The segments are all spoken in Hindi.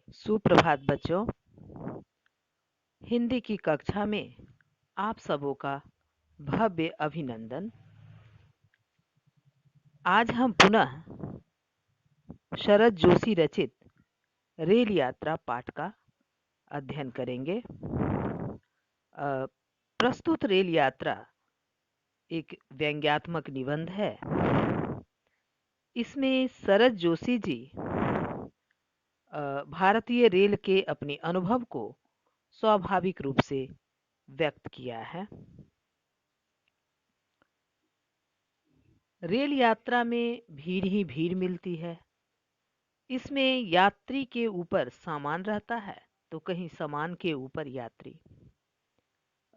सुप्रभात बच्चों। हिंदी की कक्षा में आप सबों का भव्य अभिनंदन। आज हम पुनः शरद जोशी रचित रेल यात्रा पाठ का अध्ययन करेंगे। प्रस्तुत रेल यात्रा एक व्यंग्यात्मक निबंध है। इसमें शरद जोशी जी भारतीय रेल के अपने अनुभव को स्वाभाविक रूप से व्यक्त किया है। रेल यात्रा में भीड़ ही भीड़ मिलती है। इसमें यात्री के ऊपर सामान रहता है तो कहीं सामान के ऊपर यात्री।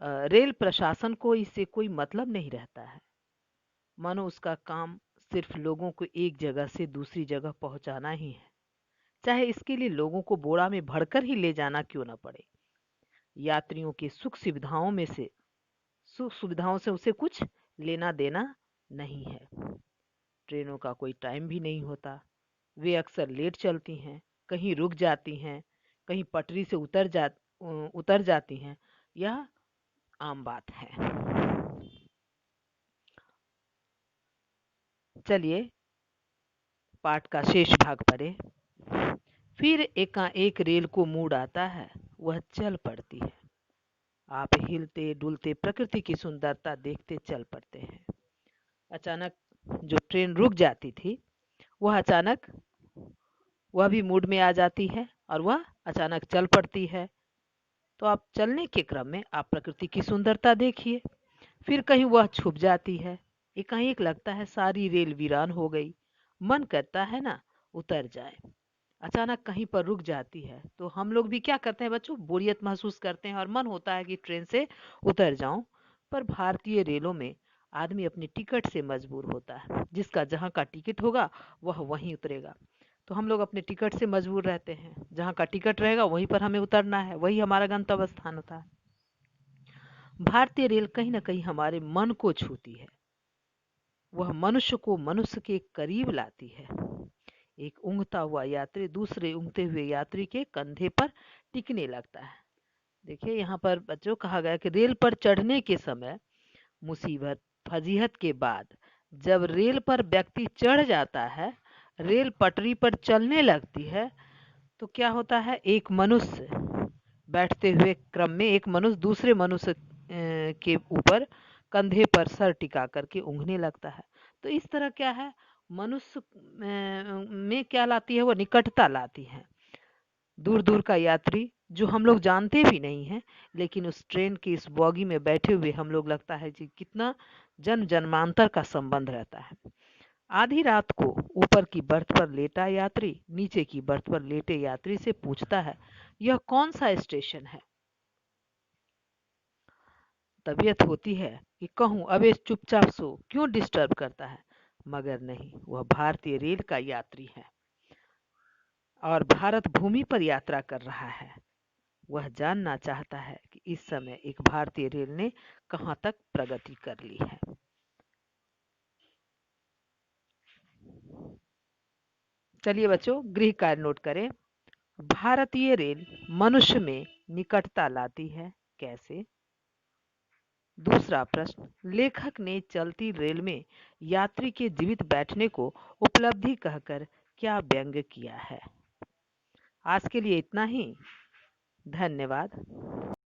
रेल प्रशासन को इससे कोई मतलब नहीं रहता है, मानो उसका काम सिर्फ लोगों को एक जगह से दूसरी जगह पहुंचाना ही है, चाहे इसके लिए लोगों को बोरा में भरकर ही ले जाना क्यों न पड़े। यात्रियों की सुख सुविधाओं से उसे कुछ लेना देना नहीं है। ट्रेनों का कोई टाइम भी नहीं होता। वे अक्सर लेट चलती हैं, कहीं रुक जाती हैं, कहीं पटरी से उतर जाती हैं। यह आम बात है। चलिए पाठ का शेष भाग पढ़े। फिर एकाएक रेल को मूड आता है, वह चल पड़ती है। आप हिलते डुलते प्रकृति की सुंदरता देखते चल पड़ते हैं। अचानक जो ट्रेन रुक जाती थी, वह भी मूड में आ जाती है और वह अचानक चल पड़ती है। तो आप चलने के क्रम में आप प्रकृति की सुंदरता देखिए। फिर कहीं वह छुप जाती है। एकाएक लगता है सारी रेल वीरान हो गई। मन करता है ना उतर जाए। अचानक कहीं पर रुक जाती है तो हम लोग भी क्या करते हैं बच्चों, बोरियत महसूस करते हैं और मन होता है कि ट्रेन से उतर जाऊं। पर भारतीय रेलों में आदमी अपनी टिकट से मजबूर होता है। जिसका जहाँ का टिकट होगा वह वहीं उतरेगा। तो हम लोग अपने टिकट से मजबूर रहते हैं। जहाँ का टिकट रहेगा वहीं पर हमें उतरना है, वही हमारा गंतव्य स्थान होता है। भारतीय रेल कहीं ना कहीं हमारे मन को छूती है। वह मनुष्य को मनुष्य के करीब लाती है। एक ऊँघता हुआ यात्री दूसरे ऊँघते हुए यात्री के कंधे पर टिकने लगता है। देखिए यहाँ पर बच्चों कहा गया कि रेल पर चढ़ने के समय मुसीबत फजीहत के बाद जब रेल पर व्यक्ति चढ़ जाता है, रेल पटरी पर चलने लगती है, तो क्या होता है, एक मनुष्य बैठते हुए क्रम में एक मनुष्य दूसरे मनुष्य के ऊपर कंधे पर सर टिका करके ऊँघने लगता है। तो इस तरह क्या है, मनुष्य में क्या लाती है, वो निकटता लाती है। दूर दूर का यात्री जो हम लोग जानते भी नहीं हैं, लेकिन उस ट्रेन की इस बॉगी में बैठे हुए हम लोग लगता है कि कितना जन्म जन्मांतर का संबंध रहता है। आधी रात को ऊपर की बर्थ पर लेटा यात्री नीचे की बर्थ पर लेटे यात्री से पूछता है, यह कौन सा स्टेशन है। तबीयत होती है कि कहूँ अबे चुपचाप सो, क्यों डिस्टर्ब करता है, मगर नहीं, वह भारतीय रेल का यात्री है और भारत भूमि पर यात्रा कर रहा है। वह जानना चाहता है कि इस समय एक भारतीय रेल ने कहां तक प्रगति कर ली है। चलिए बच्चों गृह कार्य नोट करें। भारतीय रेल मनुष्य में निकटता लाती है, कैसे? दूसरा प्रश्न, लेखक ने चलती रेल में यात्री के जीवित बैठने को उपलब्धि कहकर क्या व्यंग किया है? आज के लिए इतना ही। धन्यवाद।